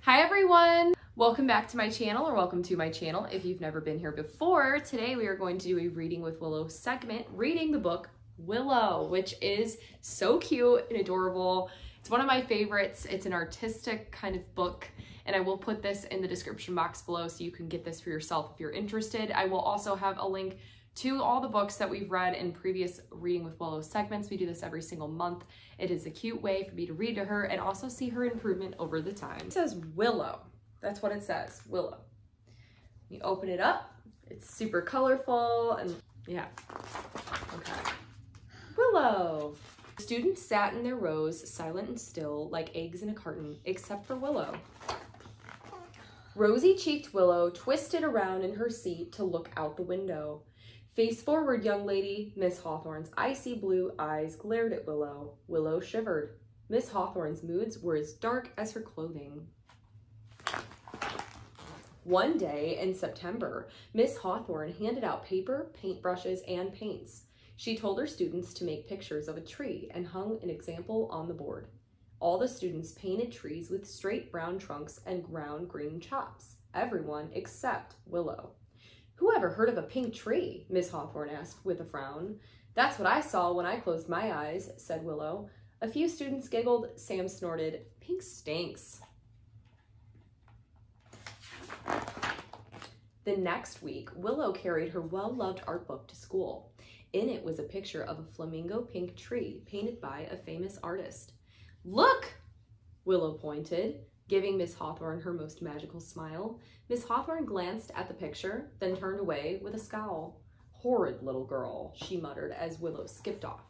Hi everyone! Welcome back to my channel, or welcome to my channel if you've never been here before. Today we are going to do a Reading with Willow segment, reading the book Willow, which is so cute and adorable. It's one of my favorites. It's an artistic kind of book, and I will put this in the description box below so you can get this for yourself if you're interested. I will also have a link to all the books that we've read in previous Reading with Willow segments. We do this every single month. It is a cute way for me to read to her and also see her improvement over the time. It says Willow. That's what it says, Willow. You open it up, it's super colorful and yeah, okay. Willow. Students sat in their rows, silent and still, like eggs in a carton, except for Willow. Rosy-cheeked Willow twisted around in her seat to look out the window. Face forward, young lady. Miss Hawthorne's icy blue eyes glared at Willow. Willow shivered. Miss Hawthorne's moods were as dark as her clothing. One day in September, Miss Hawthorne handed out paper, paintbrushes, and paints. She told her students to make pictures of a tree and hung an example on the board. All the students painted trees with straight brown trunks and round green chops. Everyone except Willow. "Who ever heard of a pink tree?" Miss Hawthorne asked with a frown. "That's what I saw when I closed my eyes," said Willow. A few students giggled. Sam snorted, "Pink stinks." The next week, Willow carried her well-loved art book to school. In it was a picture of a flamingo pink tree painted by a famous artist. "Look!" Willow pointed, giving Miss Hawthorne her most magical smile. Miss Hawthorne glanced at the picture, then turned away with a scowl. "Horrid little girl," she muttered as Willow skipped off.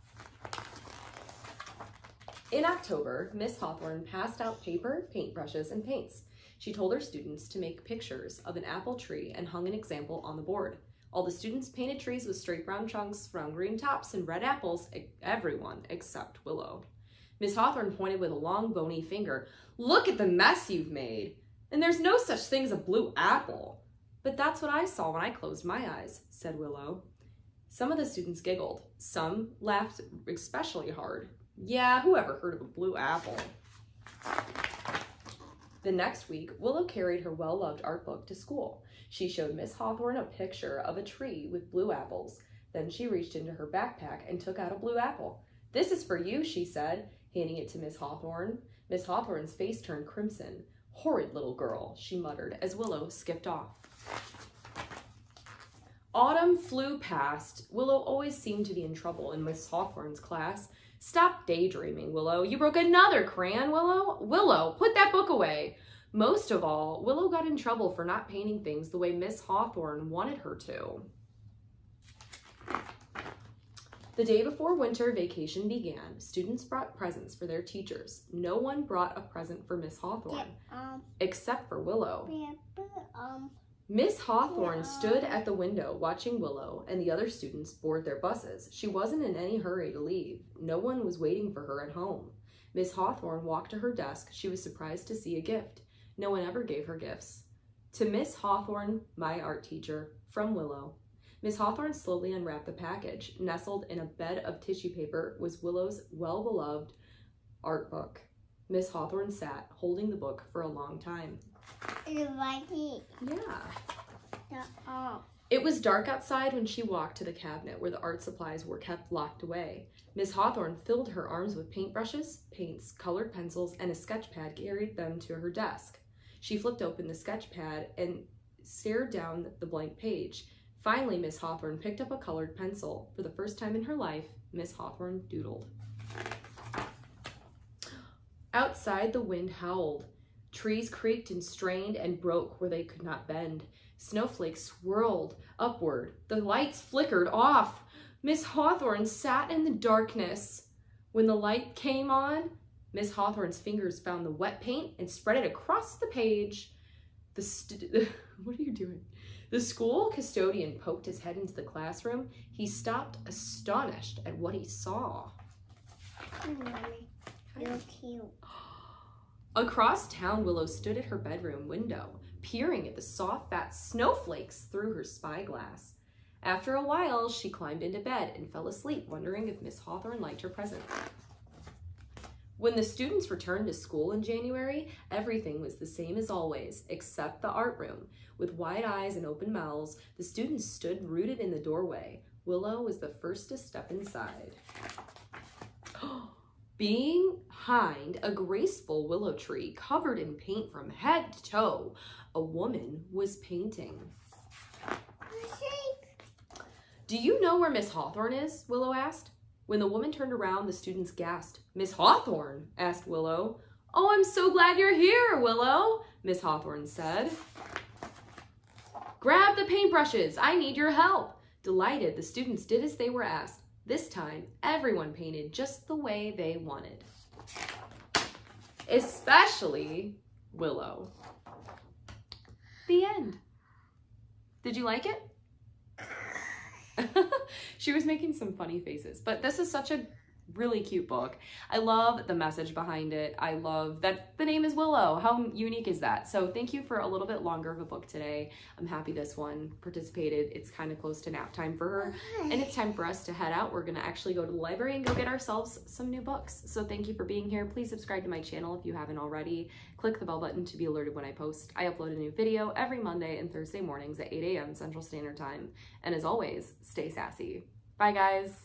In October, Miss Hawthorne passed out paper, paintbrushes, and paints. She told her students to make pictures of an apple tree and hung an example on the board. All the students painted trees with straight brown trunks, round green tops, and red apples, everyone except Willow. Miss Hawthorne pointed with a long, bony finger. "Look at the mess you've made. And there's no such thing as a blue apple." "But that's what I saw when I closed my eyes," said Willow. Some of the students giggled. Some laughed especially hard. "Yeah, who ever heard of a blue apple?" The next week, Willow carried her well-loved art book to school. She showed Miss Hawthorne a picture of a tree with blue apples. Then she reached into her backpack and took out a blue apple. "This is for you," she said, handing it to Miss Hawthorne. Miss Hawthorne's face turned crimson. "Horrid little girl," she muttered as Willow skipped off. Autumn flew past. Willow always seemed to be in trouble in Miss Hawthorne's class. "Stop daydreaming, Willow. You broke another crayon, Willow. Willow, put that book away." Most of all, Willow got in trouble for not painting things the way Miss Hawthorne wanted her to. The day before winter vacation began, students brought presents for their teachers. No one brought a present for Miss Hawthorne, except for Willow. Miss Hawthorne stood at the window watching Willow and the other students board their buses. She wasn't in any hurry to leave. No one was waiting for her at home. Miss Hawthorne walked to her desk. She was surprised to see a gift. No one ever gave her gifts. "To Miss Hawthorne, my art teacher, from Willow." Miss Hawthorne slowly unwrapped the package. Nestled in a bed of tissue paper was Willow's well-beloved art book. Miss Hawthorne sat, holding the book for a long time. You like it? Yeah. It was dark outside when she walked to the cabinet where the art supplies were kept locked away. Miss Hawthorne filled her arms with paintbrushes, paints, colored pencils, and a sketch pad, carried them to her desk. She flipped open the sketch pad and stared down the blank page. Finally, Miss Hawthorne picked up a colored pencil. For the first time in her life, Miss Hawthorne doodled. Outside, the wind howled. Trees creaked and strained and broke where they could not bend. Snowflakes swirled upward. The lights flickered off. Miss Hawthorne sat in the darkness. When the light came on, Miss Hawthorne's fingers found the wet paint and spread it across the page. What are you doing? The school custodian poked his head into the classroom. He stopped, astonished at what he saw. Mommy, you're cute. Across town, Willow stood at her bedroom window, peering at the soft, fat snowflakes through her spyglass. After a while, she climbed into bed and fell asleep, wondering if Miss Hawthorne liked her present. When the students returned to school in January, everything was the same as always, except the art room. With wide eyes and open mouths, the students stood rooted in the doorway. Willow was the first to step inside. Behind a graceful willow tree covered in paint from head to toe, a woman was painting. Do you know where Miss Hawthorne is? Willow asked. When the woman turned around, the students gasped. Miss Hawthorne? Asked Willow. Oh, I'm so glad you're here, Willow, Miss Hawthorne said. Grab the paintbrushes. I need your help. Delighted, the students did as they were asked. This time, everyone painted just the way they wanted. Especially Willow. The end. Did you like it? She was making some funny faces, but this is such a really cute book. I love the message behind it. I love that the name is Willow. How unique is that? So thank you for a little bit longer of a book today. I'm happy this one participated. It's kind of close to nap time for her, and it's time for us to head out. We're gonna actually go to the library and go get ourselves some new books. So thank you for being here. Please subscribe to my channel if you haven't already. Click the bell button to be alerted when I post. I upload a new video every Monday and Thursday mornings at 8 a.m. Central Standard Time. And as always, stay sassy. Bye guys.